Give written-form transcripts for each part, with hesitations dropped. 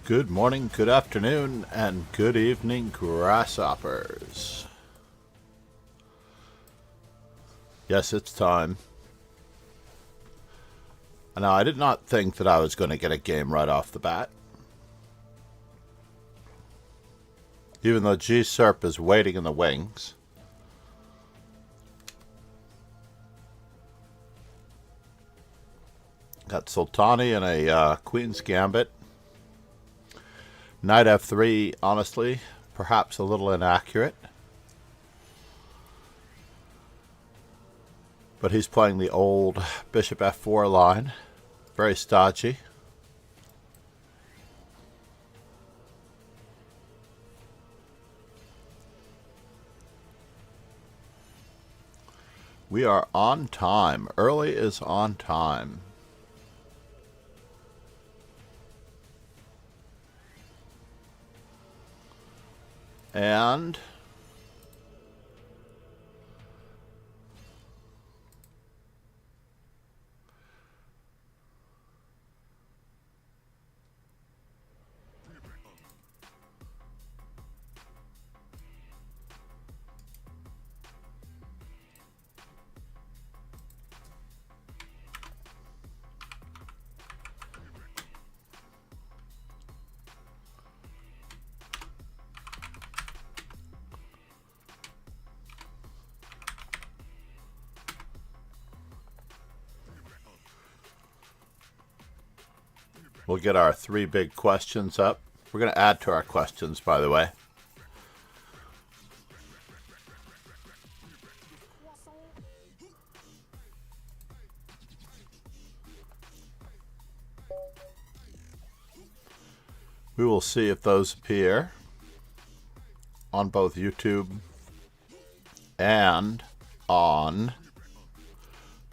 Good morning, good afternoon, and good evening, grasshoppers. Yes, it's time. Now, I did not think that I was going to get a game right off the bat. Even though G-Serp is waiting in the wings. Got Sultani and a Queen's Gambit. Knight F3, honestly, perhaps a little inaccurate. But he's playing the old Bishop F4 line. Very stodgy. We are on time. Early is on time. And we'll get our three big questions up. We're going to add to our questions, by the way. We will see if those appear on both YouTube and on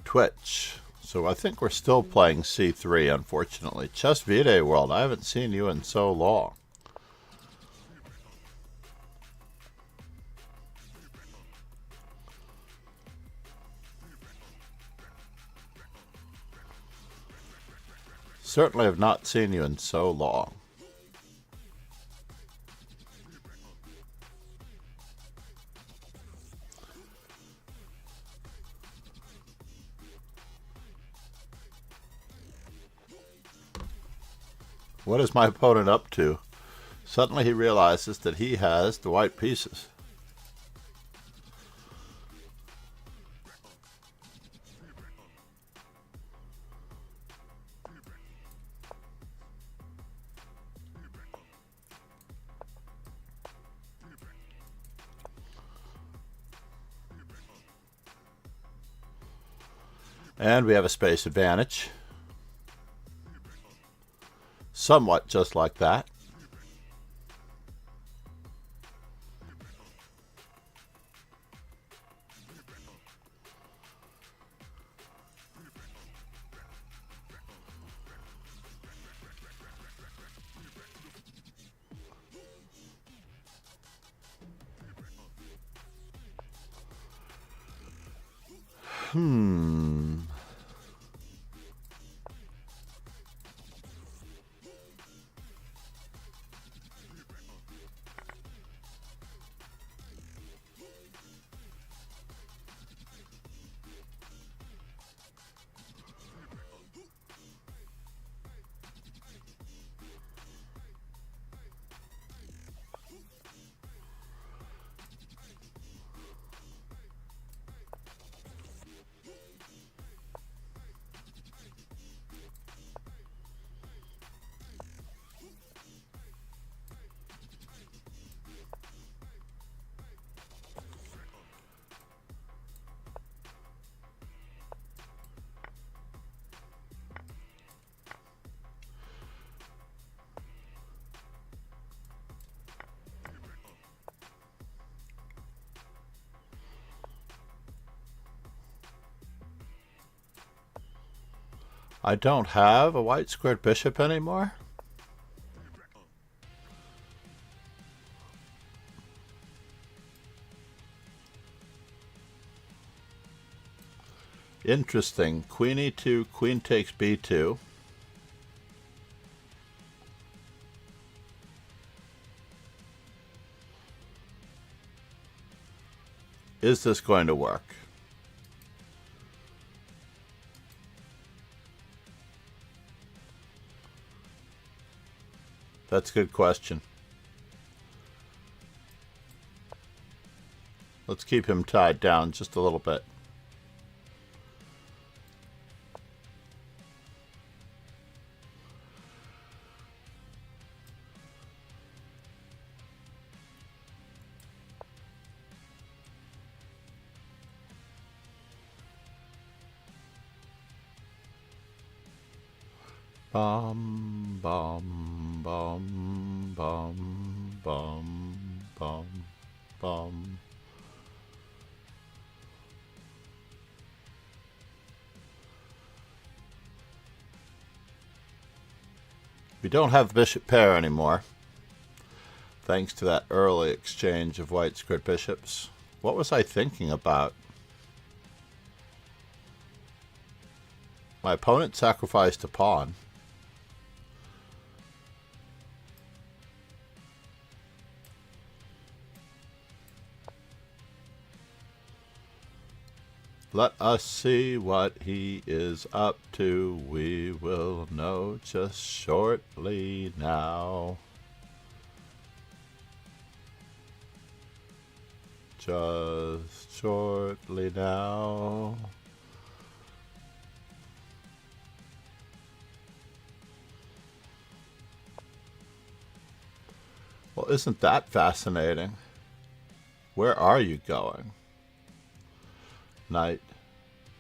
Twitch. So I think we're still playing C3, unfortunately. Chess Vide World, I haven't seen you in so long. Certainly have not seen you in so long. What is my opponent up to? Suddenly he realizes that he has the white pieces. And we have a space advantage. Somewhat just like that. I don't have a white squared bishop anymore. Interesting. Queen e2, queen takes b2. Is this going to work? That's a good question. Let's keep him tied down just a little bit. Bum, bum, bum, bum, bum, bum, bum. We don't have bishop pair anymore, thanks to that early exchange of white squared bishops. What was I thinking about? My opponent sacrificed a pawn. Let us see what he is up to. We will know just shortly now. Just shortly now. Well, isn't that fascinating? Where are you going? Knight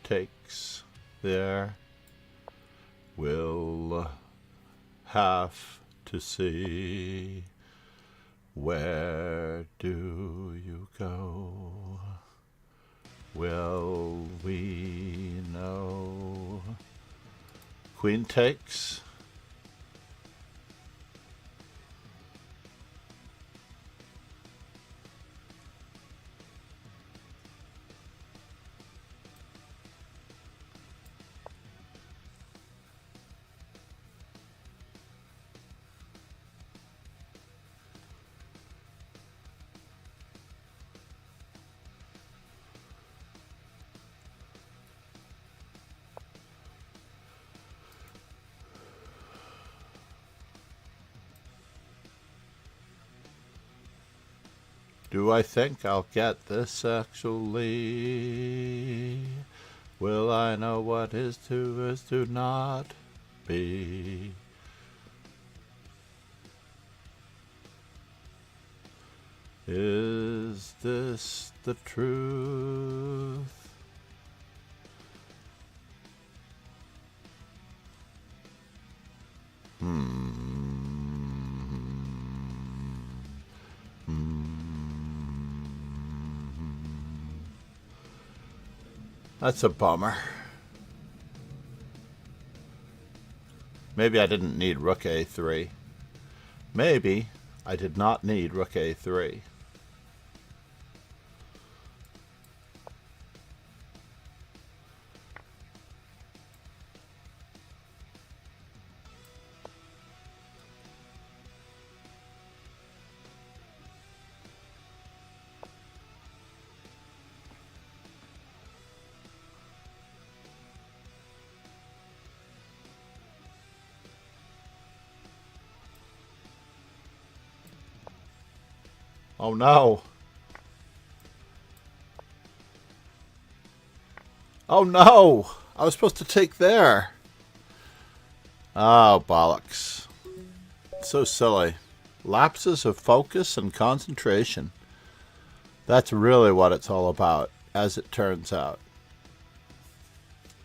takes there. We'll have to see. Where do you go? Will we know? Queen takes. Do I think I'll get this actually? Will I know what is to not be? Is this the truth? That's a bummer. Maybe I didn't need rook a3. Maybe I did not need rook a3. Oh no. Oh no! I was supposed to take there. Oh, bollocks. So silly. Lapses of focus and concentration. That's really what it's all about, as it turns out.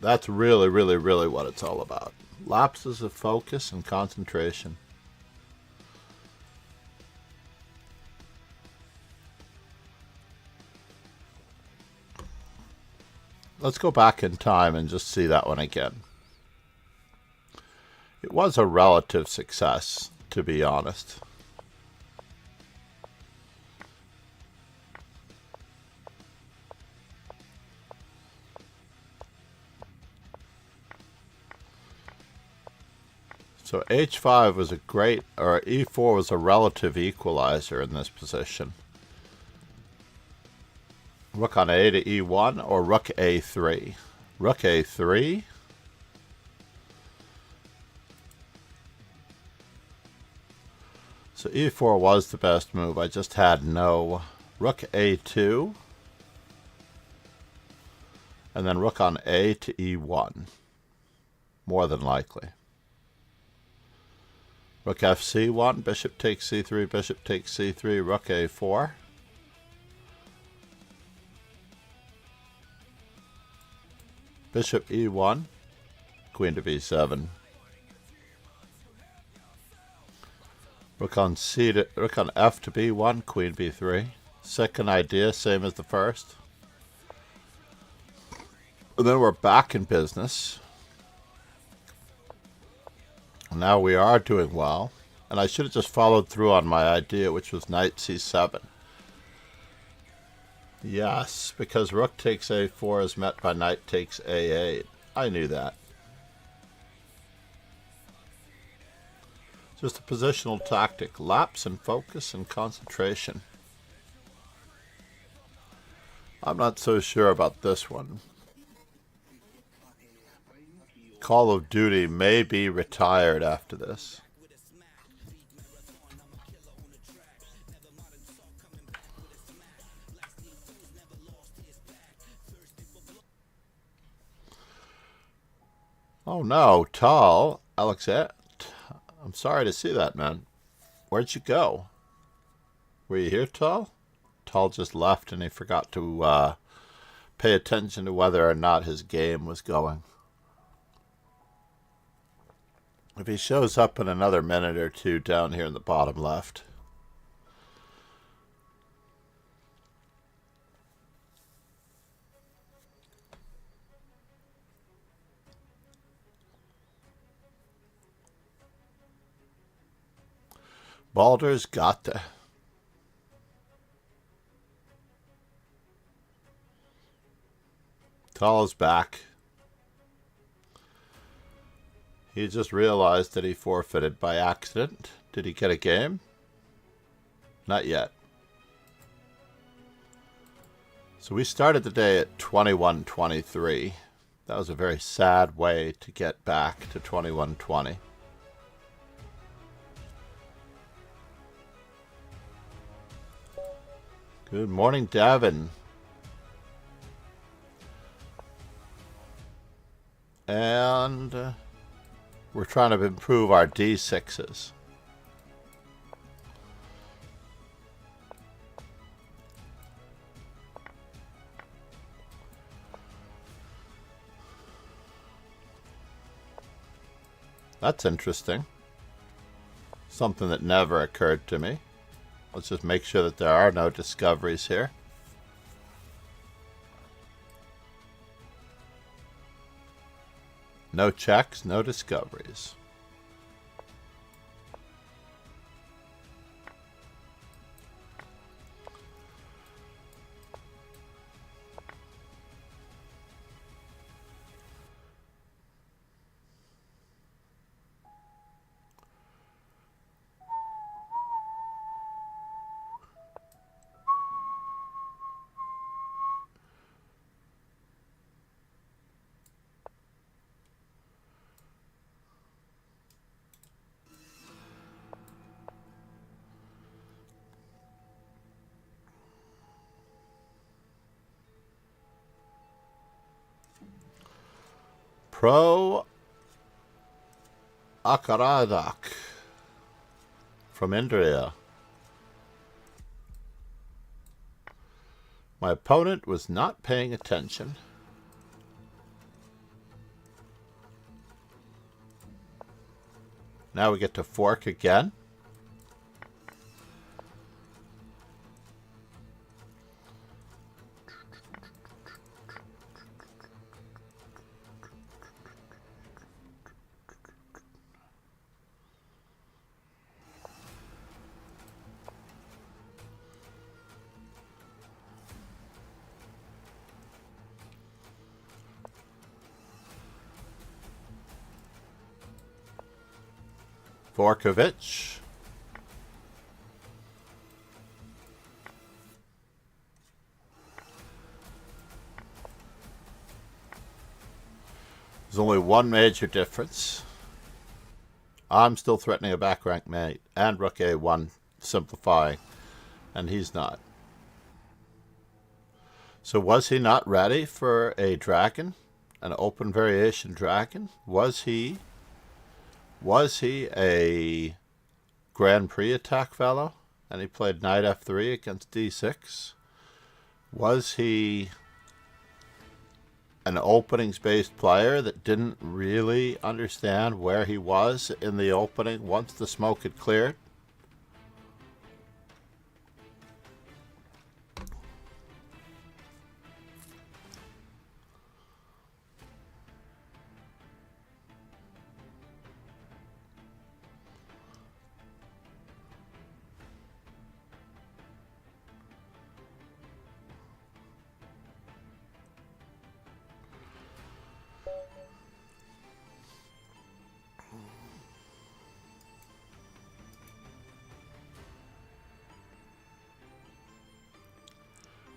That's really, really, really what it's all about. Lapses of focus and concentration. Let's go back in time and just see that one again. It was a relative success, to be honest. So h5 was a great, or e4 was a relative equalizer in this position. Rook on A to E1 or Rook A3? Rook A3. So E4 was the best move. I just had no. Rook A2. And then rook on A to E1. More than likely. Rook FC1. Bishop takes C3. Bishop takes C3. Rook A4. Bishop E1. Queen to B7. Rook on F to B1, Queen B3. Second idea, same as the first. And then we're back in business. Now we are doing well. And I should have just followed through on my idea, which was knight C7. Yes, because rook takes A4 is met by knight takes A8. I knew that. Just a positional tactic. Lapse and focus and concentration. I'm not so sure about this one. Call of Duty may be retired after this. Oh no, Tal, Alexet. I'm sorry to see that, man. Where'd you go? Were you here, Tal? Tal just left and he forgot to pay attention to whether or not his game was going. If he shows up in another minute or two down here in the bottom left. Baldur's Gate. Tal is back. He just realized that he forfeited by accident. Did he get a game? Not yet. So we started the day at 21-23. That was a very sad way to get back to 21-20. Good morning, Davin. And we're trying to improve our D6s. That's interesting. Something that never occurred to me. Let's just make sure that there are no discoveries here. No checks, no discoveries. Pro Akaradak from India. My opponent was not paying attention. Now we get to fork again. Vorkovich. There's only one major difference. I'm still threatening a back rank mate and rook a1 simplifying, and he's not. So was he not ready for a dragon? An open variation dragon? Was he a Grand Prix attack fellow? And he played knight f3 against d6? Was he an openings-based player that didn't really understand where he was in the opening once the smoke had cleared?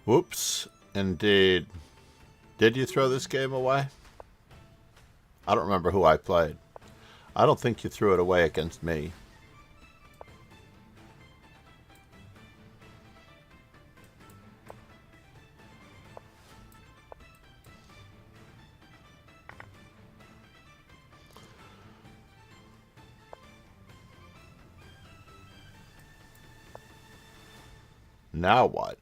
Whoops, indeed. Did you throw this game away? I don't remember who I played. I don't think you threw it away against me. Now what?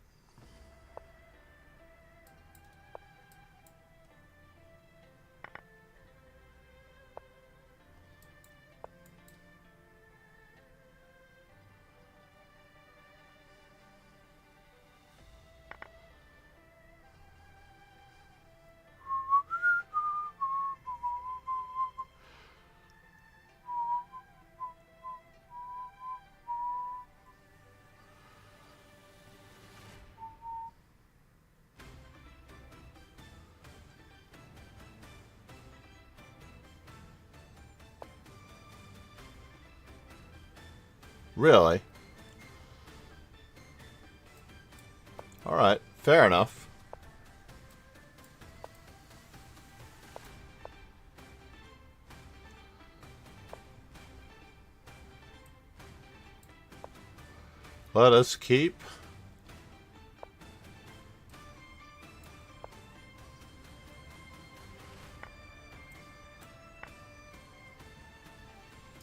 Really? Alright, fair enough. Let us keep.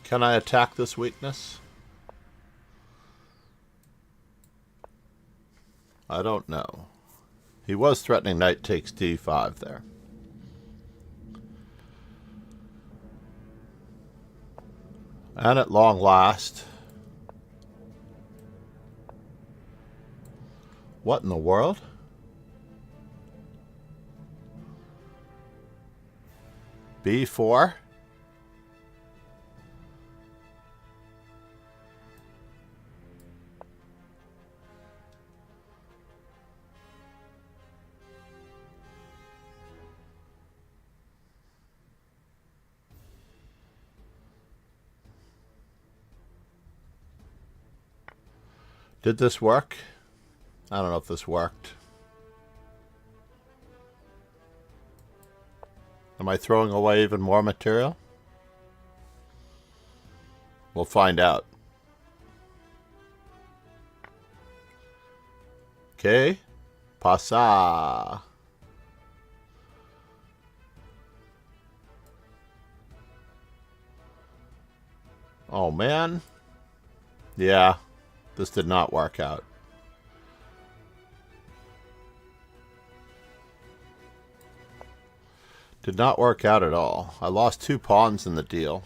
Can I attack this weakness? I don't know. He was threatening knight takes d5 there. And at long last... What in the world? b4? Did this work? I don't know if this worked. Am I throwing away even more material? We'll find out. Okay. Passa. Oh, man. Yeah. This did not work out. Did not work out at all. I lost 2 pawns in the deal.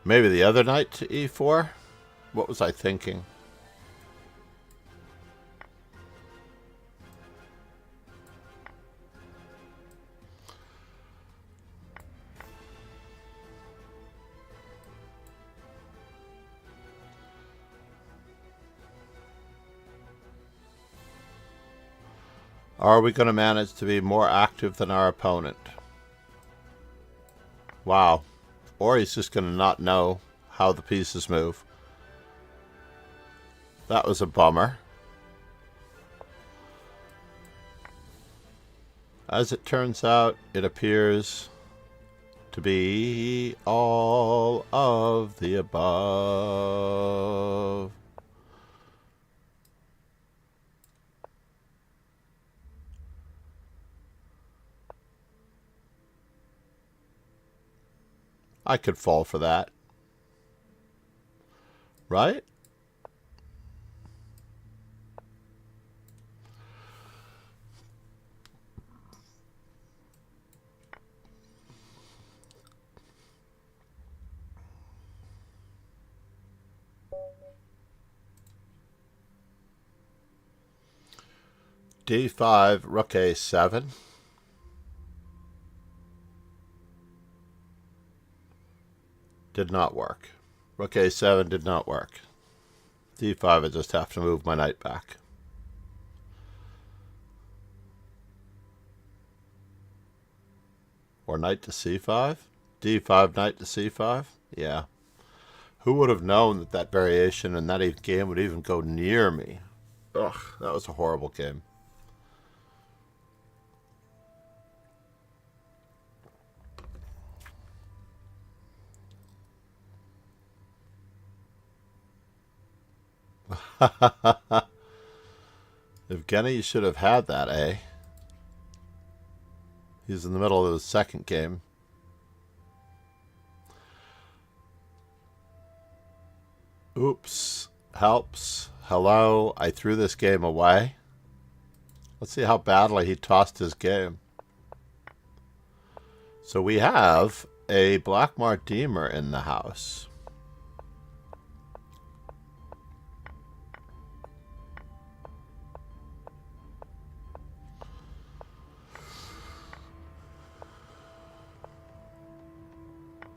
Maybe the other knight to e4? What was I thinking? Are we going to manage to be more active than our opponent? Wow. Or he's just going to not know how the pieces move. That was a bummer. As it turns out, it appears to be all of the above. I could fall for that. Right? D5, rook A7. Did not work. Rook A7 did not work. D5, I just have to move my knight back. Or knight to C5? D5, knight to C5? Yeah. Who would have known that that variation in that game would even go near me? Ugh, that was a horrible game. Evgeny, you should have had that, eh? He's in the middle of his second game. Oops. Helps. Hello. I threw this game away. Let's see how badly he tossed his game. So we have a Black Mardemer in the house.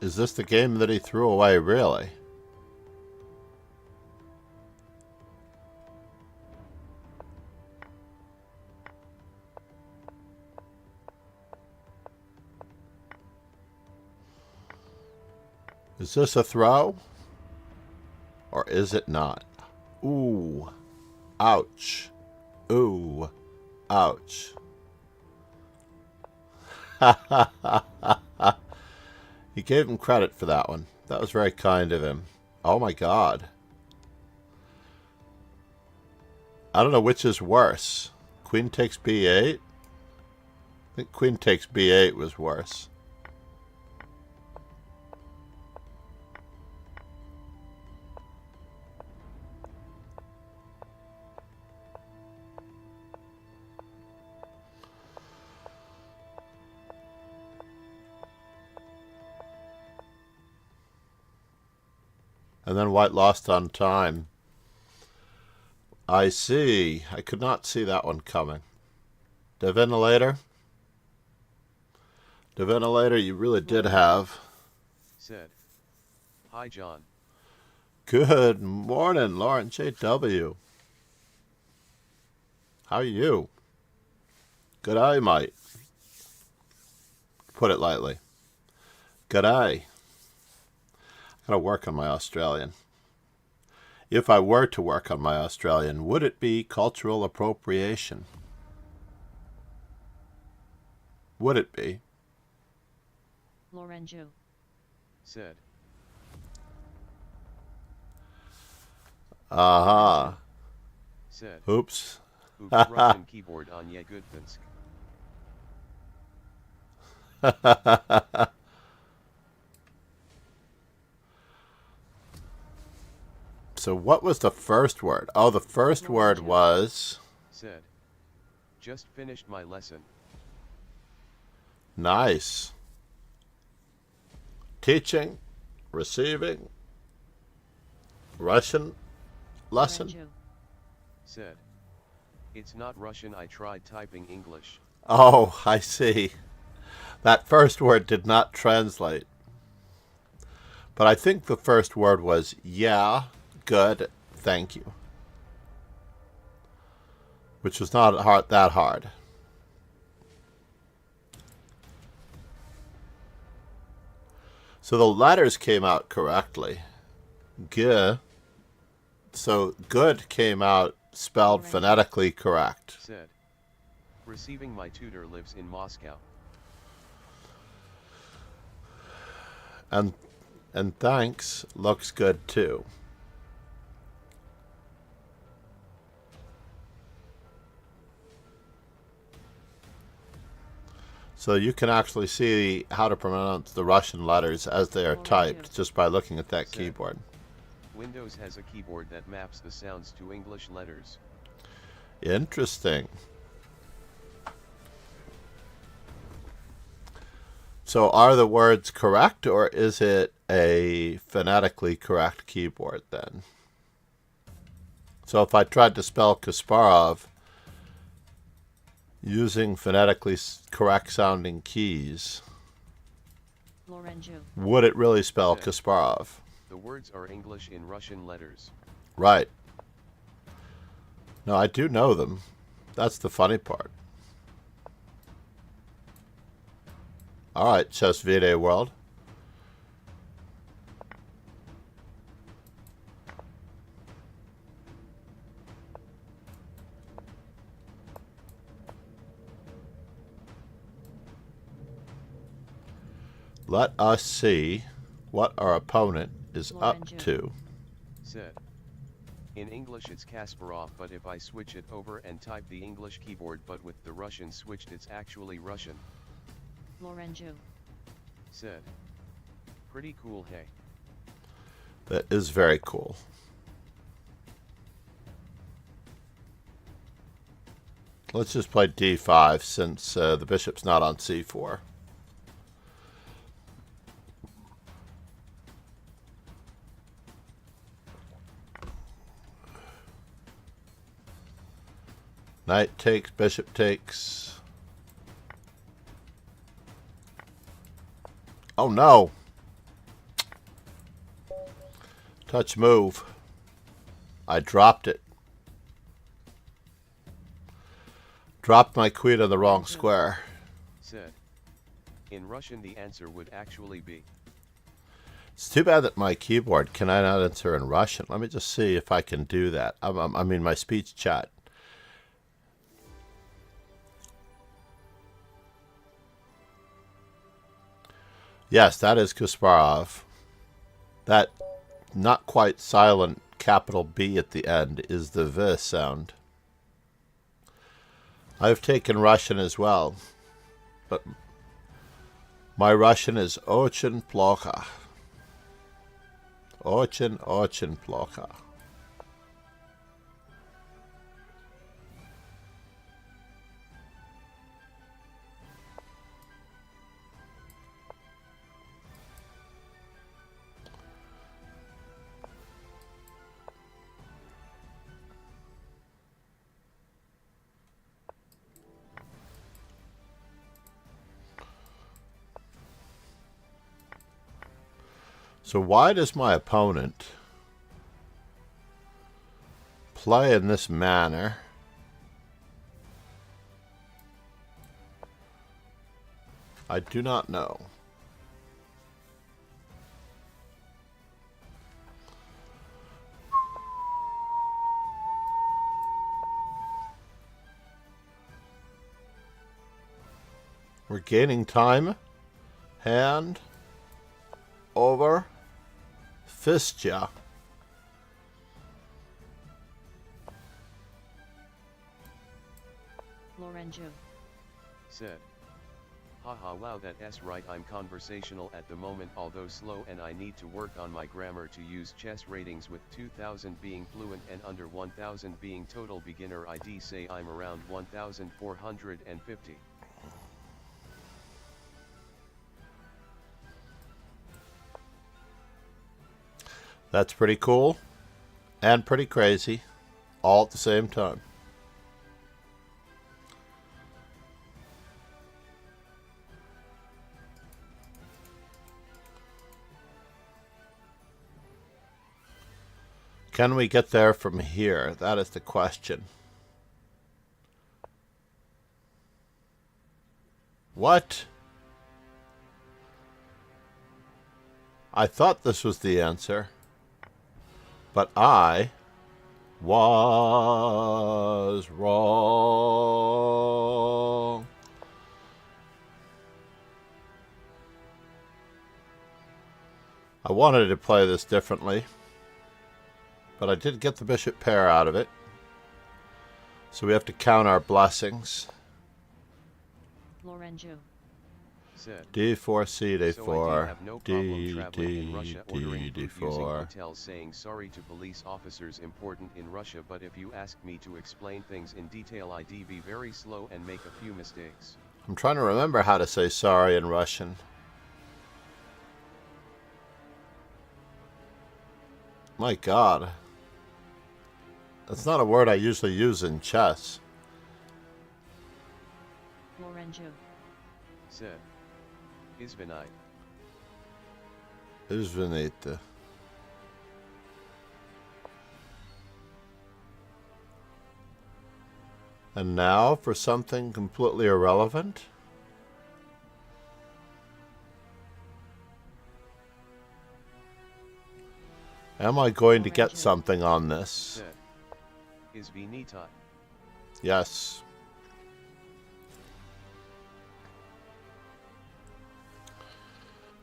Is this the game that he threw away, really? Is this a throw? Or is it not? Ooh. Ouch. Ooh. Ouch. Ha ha ha ha ha. He gave him credit for that one. That was very kind of him. Oh my god. I don't know which is worse. Queen takes b8? I think queen takes b8 was worse. And then white lost on time. I see. I could not see that one coming. Divinilator? Divinilator, you really did have. Said. Hi, John. Good morning, Lauren J.W. How are you? Good eye, mate. Put it lightly. Good eye. I gotta work on my Australian. If I were to work on my Australian, would it be cultural appropriation? Would it be? Lorenzo. Said. Aha. Said. Oops. Russian keyboard on Yegudvinsk. So what was the first word? Oh, the first word was... Said. Just finished my lesson. Nice. Teaching, receiving, Russian lesson. Lorenzo. Said. It's not Russian, I tried typing English. Oh, I see. That first word did not translate. But I think the first word was, yeah, good, thank you. Which was not that hard. So the letters came out correctly. G. So good came out spelled phonetically correct. Said. Receiving my tutor lives in Moscow. And thanks looks good too. So you can actually see how to pronounce the Russian letters as they are typed just by looking at that keyboard. Windows has a keyboard that maps the sounds to English letters. Interesting. So are the words correct, or is it a phonetically correct keyboard then? So if I tried to spell Kasparov using phonetically correct sounding keys, would it really spell Kasparov? The words are English in Russian letters. Right. No, I do know them. That's the funny part. Alright, Chess Vide World. Let us see what our opponent is up to. Said. In English it's Kasparov, but if I switch it over and type the English keyboard but with the Russian switched, it's actually Russian. Lorenzo. Said. Pretty cool, hey. That is very cool. Let's just play d5 since the bishop's not on c4. Knight takes, bishop takes. Oh no! Touch move. I dropped it. Dropped my queen on the wrong square. Said. In Russian the answer would actually be. It's too bad that my keyboard cannot answer in Russian. Let me just see if I can do that. I mean my speech chat. Yes, that is Kasparov. That not quite silent capital B at the end is the V sound. I've taken Russian as well, but my Russian is очень плохо. Очень плохо. So why does my opponent play in this manner? I do not know. We're gaining time. Hand over Fistja. Lorenzo. Said. Haha, wow, that S right. I'm conversational at the moment, although slow, and I need to work on my grammar to use chess ratings, with 2000 being fluent and under 1000 being total beginner. I'd say I'm around 1450. That's pretty cool and pretty crazy all at the same time. Can we get there from here? That is the question. What? I thought this was the answer. But I was wrong. I wanted to play this differently, but I did get the bishop pair out of it. So we have to count our blessings. Lorenzo. Said. D4, C, D4, So I have no problem D, traveling in D, Russia, D, ordering food, using D4. hotels, saying sorry to police officers important in Russia, but if you ask me to explain things in detail I'd be very slow and make a few mistakes. I'm trying to remember how to say sorry in Russian. My God. That's not a word I usually use in chess. Lorenzo. Said. Izvinite. Izvinite. And now for something completely irrelevant. Am I going to get something on this? Said. Izvinite. Yes.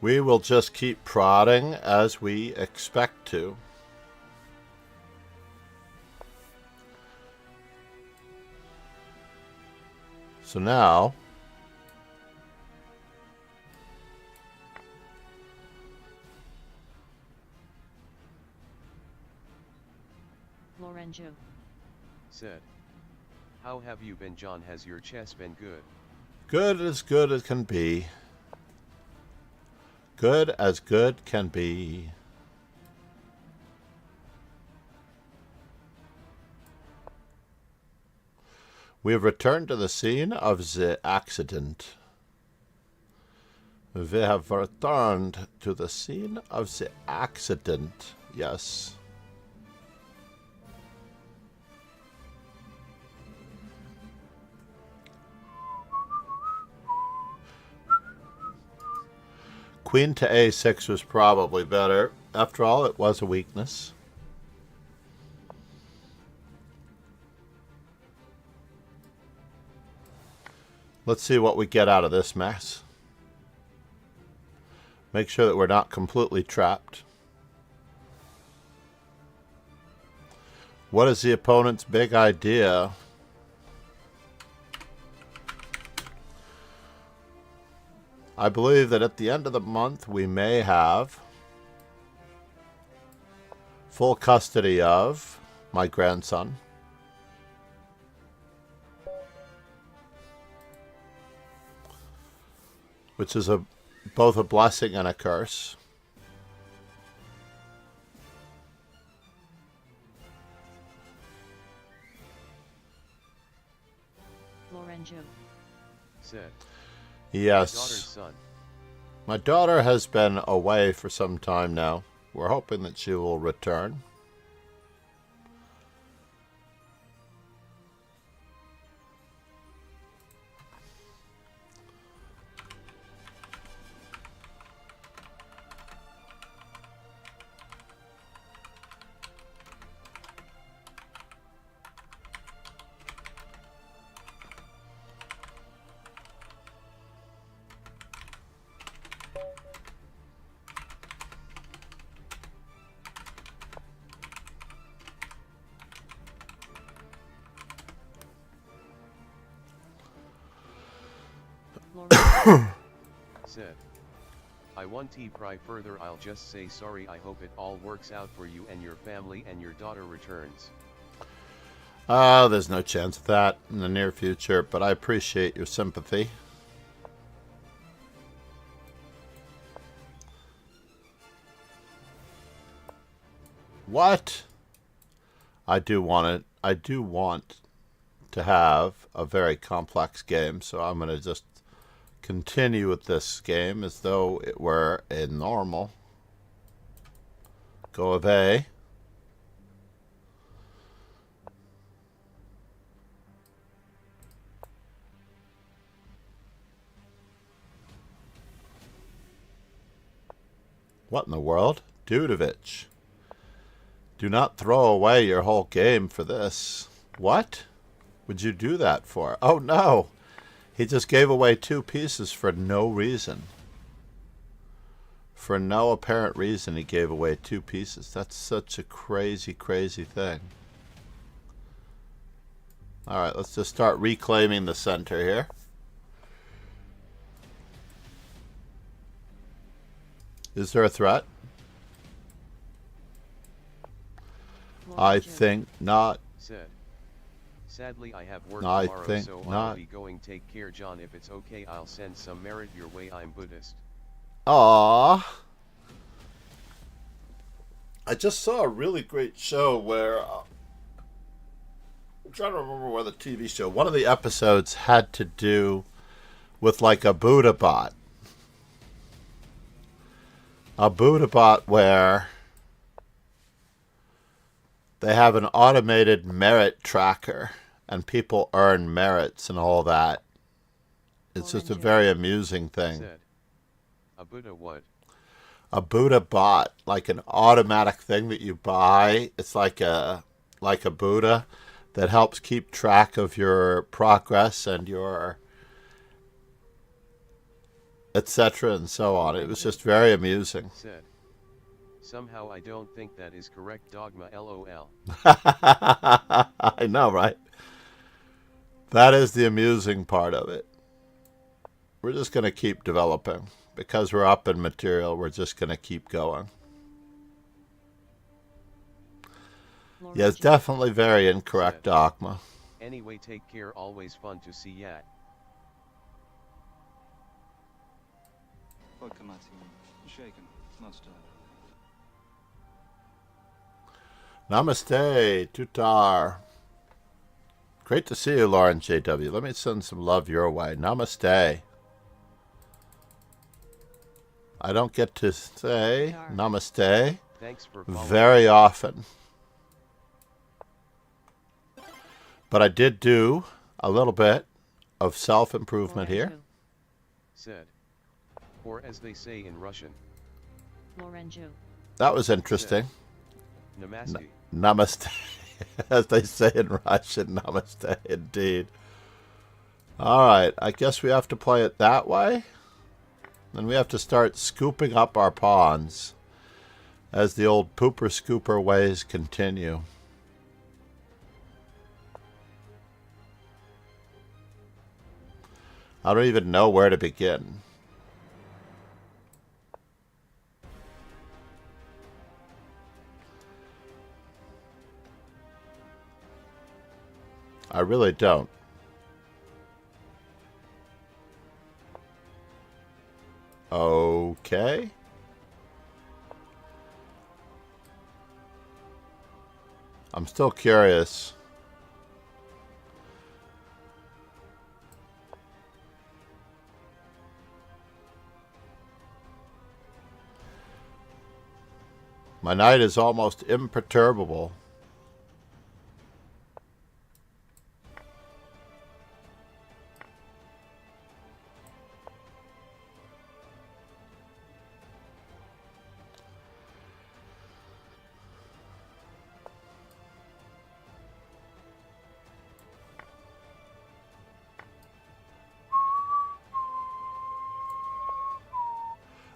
We will just keep prodding as we expect to. So now, Lorenzo. Said. How have you been, John? Has your chess been good? good as can be. Good as good can be. We have returned to the scene of the accident. We have returned to the scene of the accident. Yes. Queen to a6 was probably better. After all, it was a weakness. Let's see what we get out of this mess. Make sure that we're not completely trapped. What is the opponent's big idea? I believe that at the end of the month we may have full custody of my grandson. Which is both a blessing and a curse. Lorenzo. Said. Yes. Daughter's son. My daughter has been away for some time now. We're hoping that she will return. Lorenzo. Said. I want to pry further. I'll just say sorry. I hope it all works out for you and your family and your daughter returns. There's no chance of that in the near future, but I appreciate your sympathy. What? I do want to have a very complex game, so I'm going to just continue with this game as though it were a normal go of A. What in the world? Dudovich. Do not throw away your whole game for this. What would you do that for? Oh no! He just gave away 2 pieces for no reason. For no apparent reason, he gave away 2 pieces. That's such a crazy, crazy thing. Alright, let's just start reclaiming the center here. Is there a threat? I think not. Said. Sadly, I have work I tomorrow, think so not. I'll be going. Take care, John. If it's okay, I'll send some merit your way. I'm Buddhist. Aww. I just saw a really great show where I'm trying to remember where the TV show. One of the episodes had to do with like a Buddha bot. A Buddha bot where they have an automated merit tracker and people earn merits and all that. It's just a very amusing thing. Said. A Buddha what? A Buddha bot, like an automatic thing that you buy. It's like a Buddha that helps keep track of your progress and your etc. and so on. It was just very amusing. Said. Somehow I don't think that is correct. Dogma. LOL. I know, right? That is the amusing part of it. We're just going to keep developing. Because we're up in material, we're just going to keep going. Yes, definitely very incorrect, Dogma. Anyway, take care. Always fun to see ya. Shaken, not stirred. Namaste, Tutar. Great to see you, Lauren JW. Let me send some love your way. Namaste. I don't get to say namaste very often. But I did do a little bit of self-improvement here. Said. Or as they say in Russian. That was interesting. Namaste. Namaste. As they say in Russian, namaste, indeed. Alright, I guess we have to play it that way. Then we have to start scooping up our pawns as the old pooper scooper ways continue. I don't even know where to begin. I really don't. Okay. I'm still curious. My knight is almost imperturbable.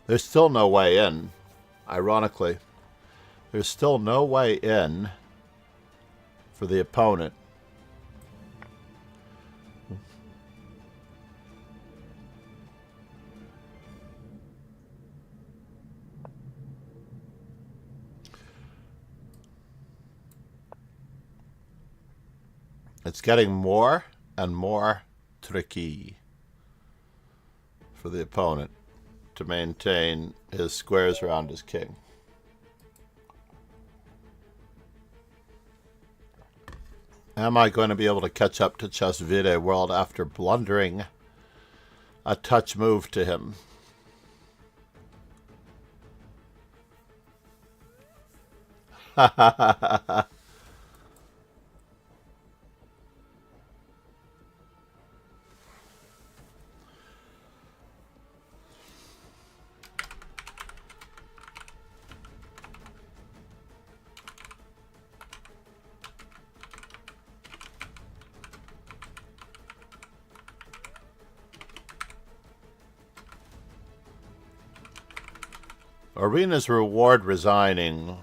There's still no way in, ironically. There's still no way in for the opponent. It's getting more and more tricky for the opponent to maintain his squares around his king. Am I going to be able to catch up to Chessvide World after blundering a touch move to him? Arena's reward resigning.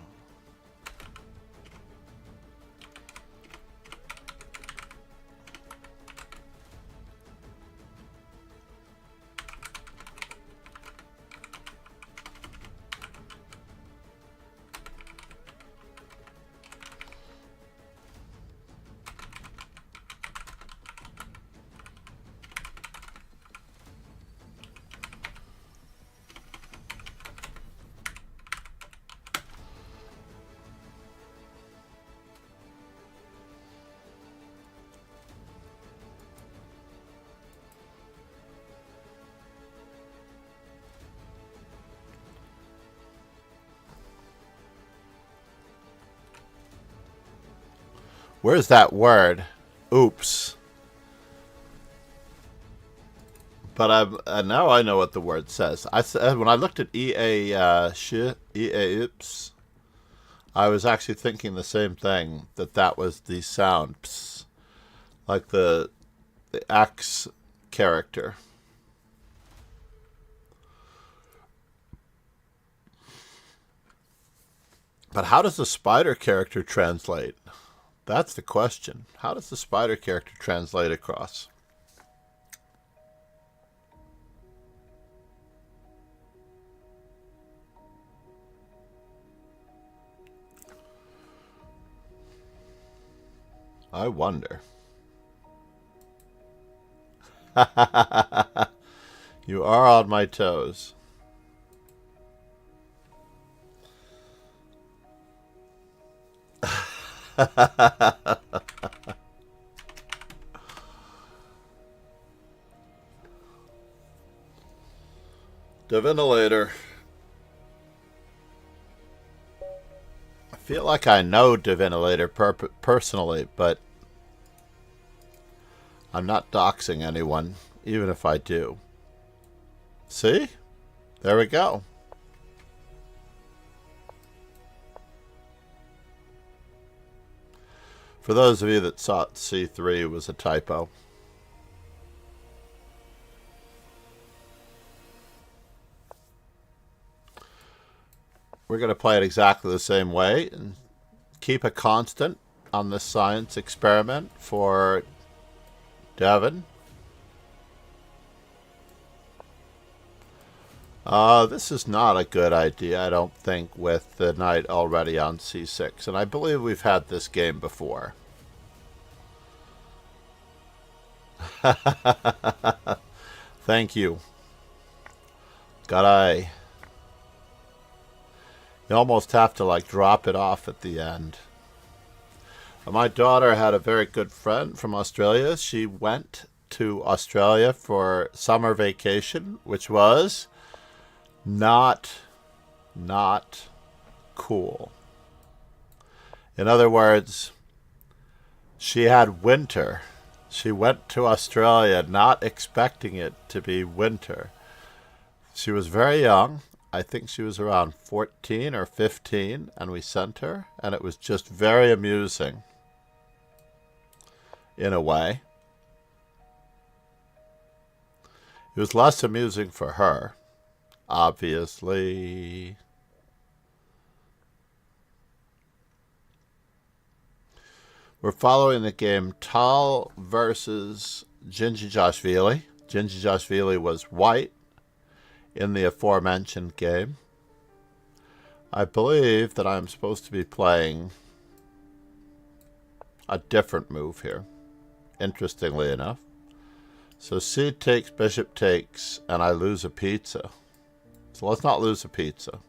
Where's that word? Oops. But now I know what the word says. I said when I looked at EA oops, I was actually thinking the same thing, that was the sound, pss, like the X character. But how does the spider character translate? That's the question. How does the spider character translate across? I wonder. You are on my toes. Divinilator. I feel like I know Divinilator personally, but I'm not doxing anyone, even if I do. See? There we go. For those of you that thought C3 was a typo. We're going to play it exactly the same way and keep a constant on this science experiment for Devon. This is not a good idea, I don't think, with the knight already on C6. And I believe we've had this game before. Thank you. Gotta. You almost have to like drop it off at the end. My daughter had a very good friend from Australia. She went to Australia for summer vacation, which was not cool. In other words, she had winter. She went to Australia not expecting it to be winter. She was very young. I think she was around 14 or 15, and we sent her, and it was just very amusing in a way. It was less amusing for her, obviously. We're following the game Tal versus Gingiashvili. Gingiashvili was white in the aforementioned game. I believe that I'm supposed to be playing a different move here, interestingly enough. So C takes, bishop takes, and I lose a pizza. So let's not lose a pizza.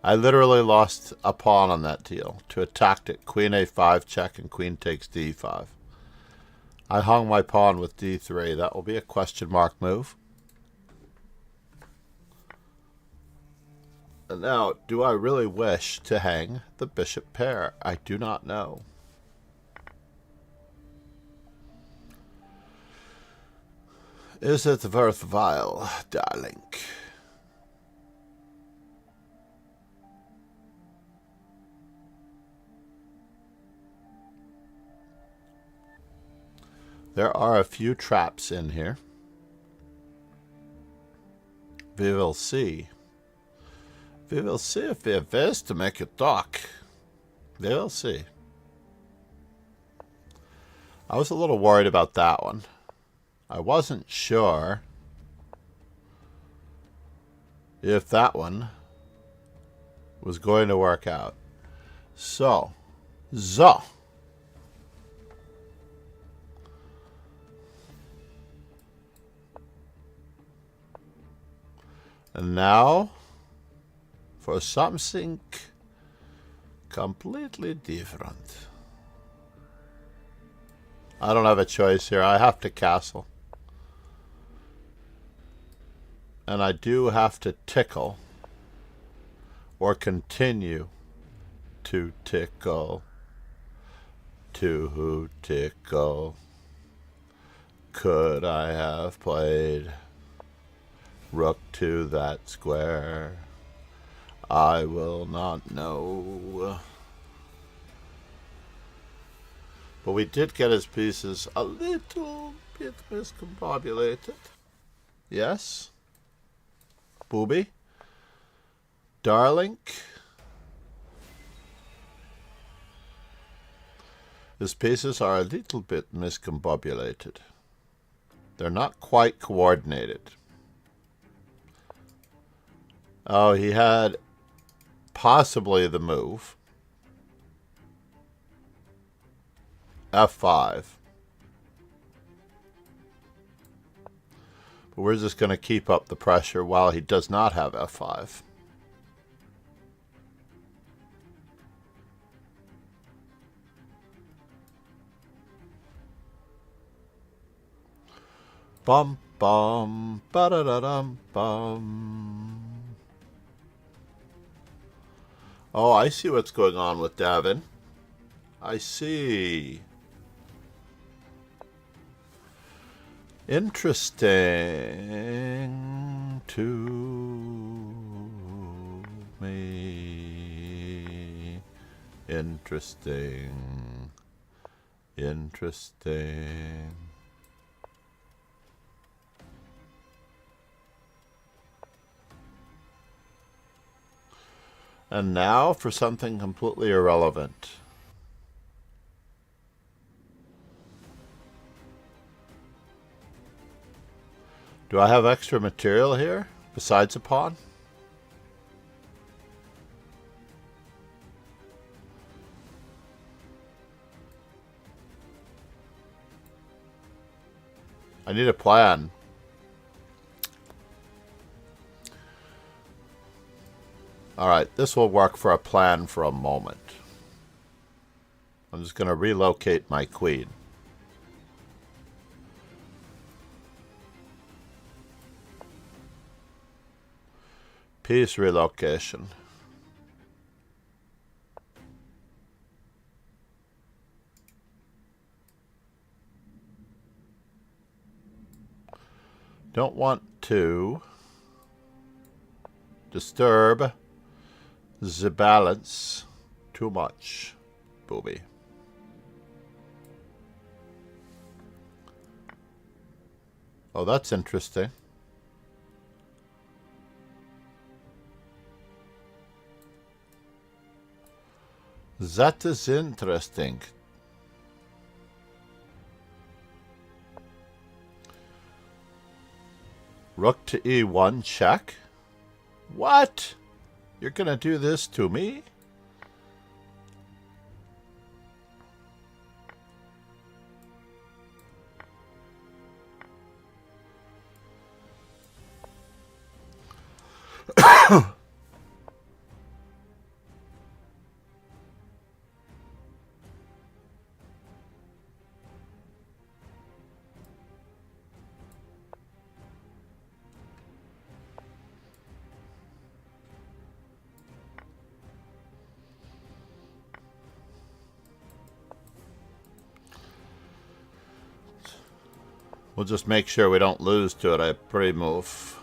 I literally lost a pawn on that deal to a tactic queen a5 check and queen takes d5. I hung my pawn with d3. That will be a question mark move. And now, do I really wish to hang the bishop pair? I do not know. Is it worthwhile, darling? There are a few traps in here. We will see We will see if we have ways to make it talk. We will see. I was a little worried about that one. I wasn't sure if that one was going to work out. So. And now for something completely different. I don't have a choice here. I have to castle. And I do have to tickle. Or continue to tickle. To tickle. Could I have played rook to that square? I will not know. But we did get his pieces a little bit miscombobulated. Yes? Booby? Darling? His pieces are a little bit miscombobulated. They're not quite coordinated. Oh, he had possibly the move. F5. But we're just going to keep up the pressure while he does not have F5. Bum bum ba da da dum bum. Oh, I see what's going on with Davin. I see. Interesting to me. Interesting. Interesting. And now for something completely irrelevant. Do I have extra material here besides a pawn? I need a plan. Alright, this will work for a plan for a moment. I'm just going to relocate my queen. Piece relocation. Don't want to disturb the balance too much, booby. Oh, that's interesting. That is interesting. Rook to E1 check. What? You're gonna do this to me? We'll just make sure we don't lose to it. I pre-move.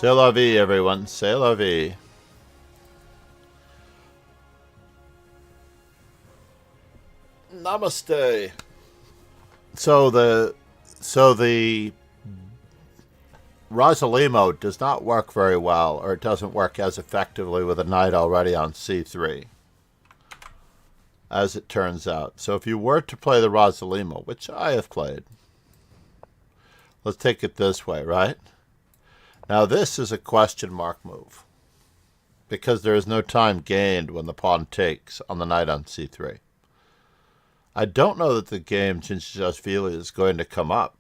C'est la vie, everyone. C'est la vie. Namaste. So the Rosalimo does not work very well, or it doesn't work as effectively with a knight already on c3, as it turns out. So if you were to play the Rosalimo, which I have played, let's take it this way, right? Now this is a question mark move, because there is no time gained when the pawn takes on the knight on c3. I don't know that the game Cincinashvili is going to come up,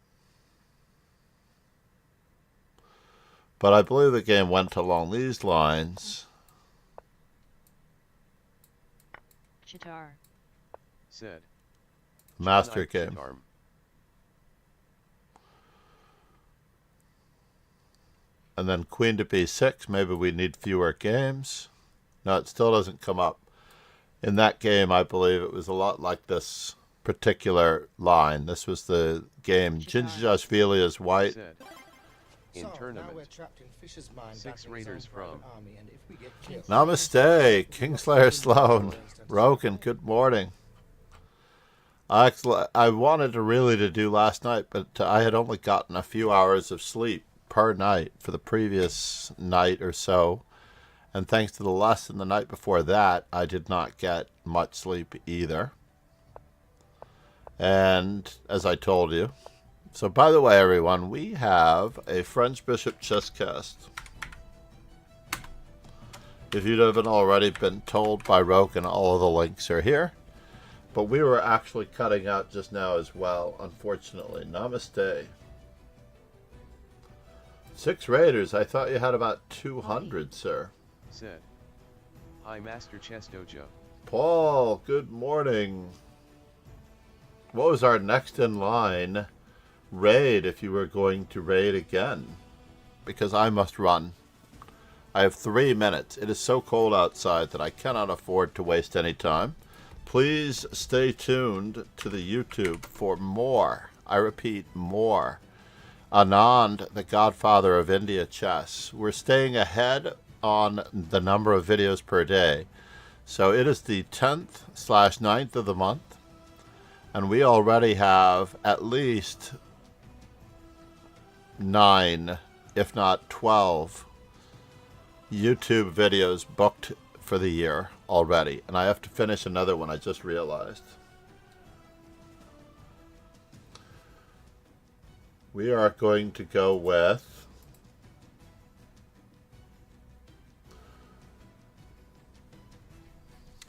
but I believe the game went along these lines. Chitar. Said. Master game. Chitarm. And then queen to b6. Maybe we need fewer games. No, it still doesn't come up. In that game, I believe it was a lot like this particular line. This was the game. Cincinashvili is white. Said. In tournament. 6 raiders from. Namaste, Kingslayer Sloan. Rogan, good morning. I wanted to do last night, but I had only gotten a few hours of sleep per night for the previous night or so. And thanks to the lesson the night before that, I did not get much sleep either. And as I told you. So by the way, everyone, we have a French Bishop chess cast. If you haven't already been told by Rogan, all of the links are here. But we were actually cutting out just now as well, unfortunately. Namaste. 6 raiders. I thought you had about 200, sir. Said. Hi, Master Chess Dojo. Paul, good morning. What was our next in line raid if you were going to raid again? Because I must run. I have 3 minutes. It is so cold outside that I cannot afford to waste any time. Please stay tuned to the YouTube for more. I repeat, more. Anand, the godfather of India chess. We're staying ahead on the number of videos per day. So it is the 10th/9th of the month. And we already have at least 9, if not 12, YouTube videos booked for the year already. And I have to finish another one, I just realized. We are going to go with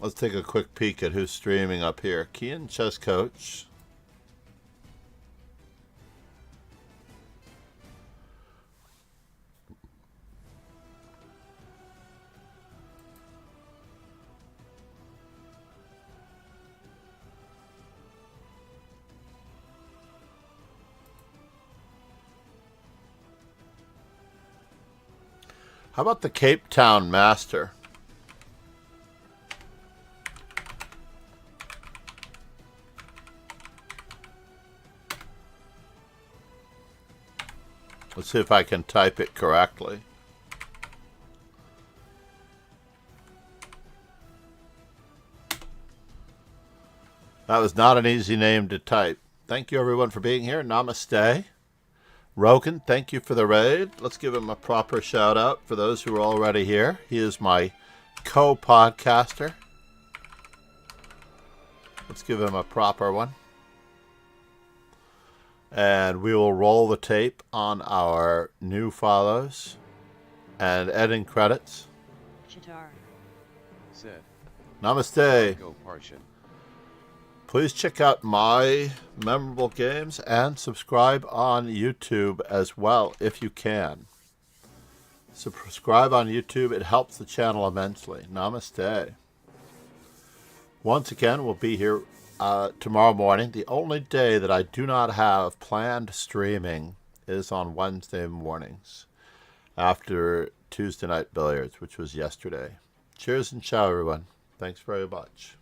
let's take a quick peek at who's streaming up here. Kian Chess Coach. How about the Cape Town Master? Let's see if I can type it correctly. That was not an easy name to type. Thank you everyone for being here. Namaste. Rogan, thank you for the raid. Let's give him a proper shout out for those who are already here. He is my co-podcaster. Let's give him a proper one. And we will roll the tape on our new follows and editing credits. Chitar. Said. Namaste. Go Parshan. Please check out my memorable games and subscribe on YouTube as well if you can. Subscribe on YouTube. It helps the channel immensely. Namaste. Once again, we'll be here tomorrow morning. The only day that I do not have planned streaming is on Wednesday mornings after Tuesday Night Billiards, which was yesterday. Cheers and ciao, everyone. Thanks very much.